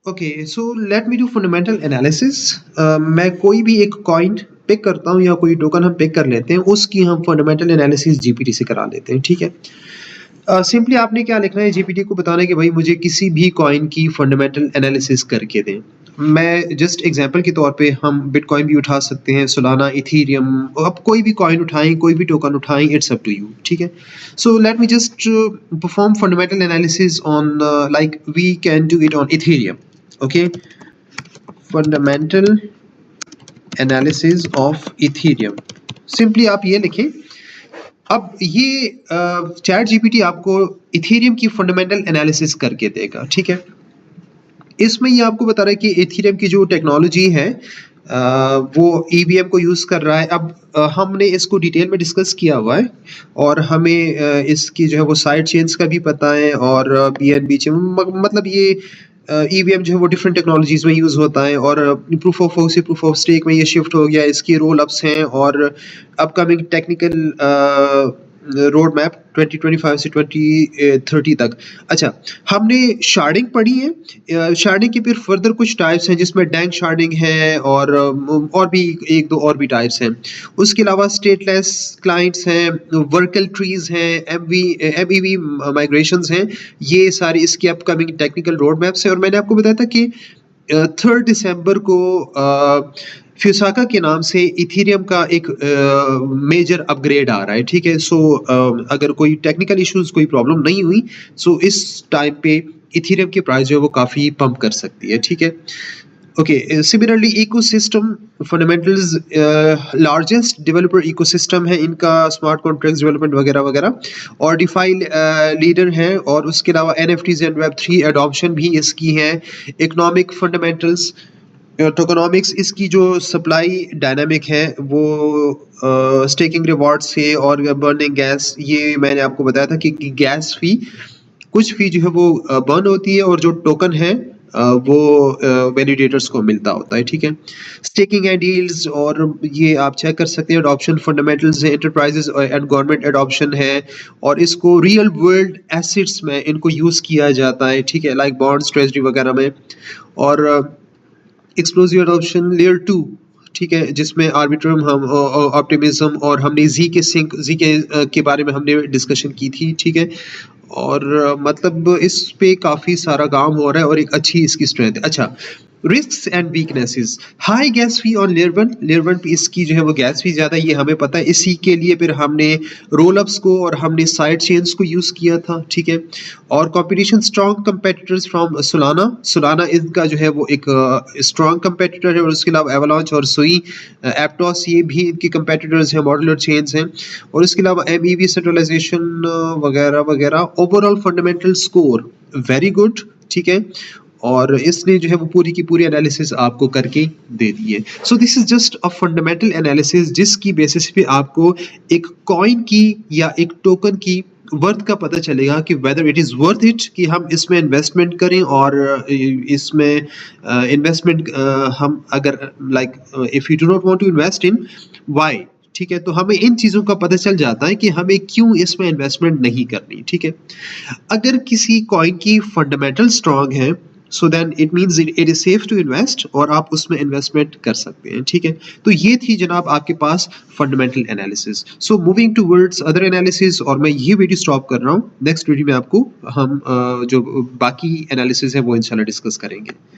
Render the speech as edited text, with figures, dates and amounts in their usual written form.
Okay, so let me do fundamental analysis. मैं कोई भी एक कॉइन पिक करता हूँ या कोई टोकन हम पिक कर लेते हैं, उसकी हम फंडामेंटल एनालिसिस जीपीटी से करा लेते हैं, ठीक है। सिंपली आपने क्या लिखना है, जीपीटी को बताना है कि भाई मुझे किसी भी कॉइन की फंडामेंटल एनालिसिस करके दें। मैं जस्ट एग्जांपल के तौर पे हम बिटकॉइन भी उठा सकते हैं, सोलाना, इथेरियम, अब कोई भी कॉइन उठाएं, कोई भी टोकन उठाएं, इट्स अप टू यू, ठीक है। So let me just perform fundamental analysis on, like we can do it on Ethereum. Okay, fundamental analysis of Ethereum, simply आप ये लिखें। अब ये चैट जीपीटी आपको इथेरियम की फंडामेंटल एनालिसिस करके देगा, ठीक है। इसमें ये आपको बता रहा है कि इथेरियम की जो टेक्नोलॉजी है वो ईवीएम को यूज़ कर रहा है। अब हमने इसको डिटेल में डिस्कस किया हुआ है और हमें इसकी जो है वो साइड चेन्स का भी पता है और बीएनबी मतलब ये ईवीएम जो है वो डिफरेंट टेक्नोलॉजीज में यूज़ होता है और प्रूफ ऑफ वर्क से प्रूफ ऑफ स्टेक में ये शिफ्ट हो गया। इसकी रोल अप्स हैं और अपकमिंग टेक्निकल रोड मैप 2025 से 2030 तक। अच्छा, हमने शार्डिंग पढ़ी है। शार्डिंग के फिर फर्दर कुछ टाइप्स हैं जिसमें डैंक शार्डिंग है और भी एक दो और भी टाइप्स हैं। उसके अलावा स्टेटलेस क्लाइंट्स हैं, वर्कल ट्रीज हैं, एमईवी माइग्रेशंस हैं। ये सारी इसकी अपकमिंग टेक्निकल रोड मैप्स हैं और मैंने आपको बताया था कि 3 दिसंबर को फ्यूसाका के नाम से इथेरियम का एक मेजर अपग्रेड आ रहा है, ठीक है। सो अगर कोई टेक्निकल इश्यूज, कोई प्रॉब्लम नहीं हुई, सो इस टाइम पे इथेरियम की प्राइस जो है वो काफ़ी पंप कर सकती है, ठीक है। Okay, similarly ecosystem fundamentals, largest developer ecosystem है इनका, स्मार्ट कॉन्ट्रैक्ट्स डेवलपमेंट वगैरह वगैरह, और डिफाई लीडर है और उसके अलावा एनएफटीज एंड वेब3 एडॉप्शन भी इसकी है। इकोनॉमिक फंडामेंटल्स, टोकोनॉमिक्स, इसकी जो सप्लाई डायनामिक है वो स्टेकिंग रिवॉर्ड से और बर्निंग गैस, ये मैंने आपको बताया था कि गैस फी, कुछ फी जो है वो बर्न होती है और जो टोकन है वो वैलिडेटर्स को मिलता होता है, ठीक है। स्टेकिंग एंड डील्स, और ये आप चेक कर सकते हैं, अडॉप्शन फंडामेंटल्स है, एंटरप्राइजेस एंड गवर्नमेंट एडॉप्शन है और इसको रियल वर्ल्ड एसेट्स में इनको यूज़ किया जाता है, ठीक है, लाइक बॉन्ड्स, ट्रेजरी वगैरह में। और एक्सप्लोसिव एडॉप्शन लेयर 2, ठीक है, जिसमें आर्बिट्रम, हम ऑप्टिमिज्म और हमने जी के बारे में हमने डिस्कशन की थी, ठीक है। और मतलब इस पे काफ़ी सारा काम हो रहा है और एक अच्छी इसकी स्ट्रेंथ है। अच्छा, risks and weaknesses, high gas fee on layer one पे इसकी जो है वो गैस फी ज़्यादा, ये हमें पता है। इसी के लिए फिर हमने रोल अप्स को और हमने साइड चेन्स को यूज़ किया था, ठीक है। और competition, strong competitors from Solana इनका जो है वो एक स्ट्रॉन्ग कंपेटिटर है और उसके अलावा एवलांच और सुई, एप्टॉस, ये भी इनके कंपेटिटर्स हैं, मॉड्यूलर चेन्स हैं। और इसके अलावा एमईवी सेंट्रलाइजेशन वगैरह वगैरह। Overall fundamental score very good, ठीक है। और इसने जो है वो पूरी की पूरी एनालिसिस आपको करके दे दी है। So this is just a fundamental analysis जिसकी बेसिस पे आपको एक कॉइन की या एक टोकन की वर्थ का पता चलेगा कि whether it is worth it कि हम इसमें इन्वेस्टमेंट करें। और इसमें इन्वेस्टमेंट हम अगर like if you do not want to invest in, why, ठीक है, तो हमें इन चीज़ों का पता चल जाता है कि हमें क्यों इसमें इन्वेस्टमेंट नहीं करनी, ठीक है। अगर किसी कॉइन की फंडामेंटल स्ट्रांग है, so then it means it is safe to invest और आप उसमें इन्वेस्टमेंट कर सकते हैं, ठीक है। तो ये थी जनाब आपके पास fundamental analysis. So moving towards other analysis, और मैं ये वीडियो स्टॉप कर रहा हूँ। नेक्स्ट वीडियो में आपको हम जो बाकी एनालिसिस है वो इंशाल्लाह डिस्कस करेंगे।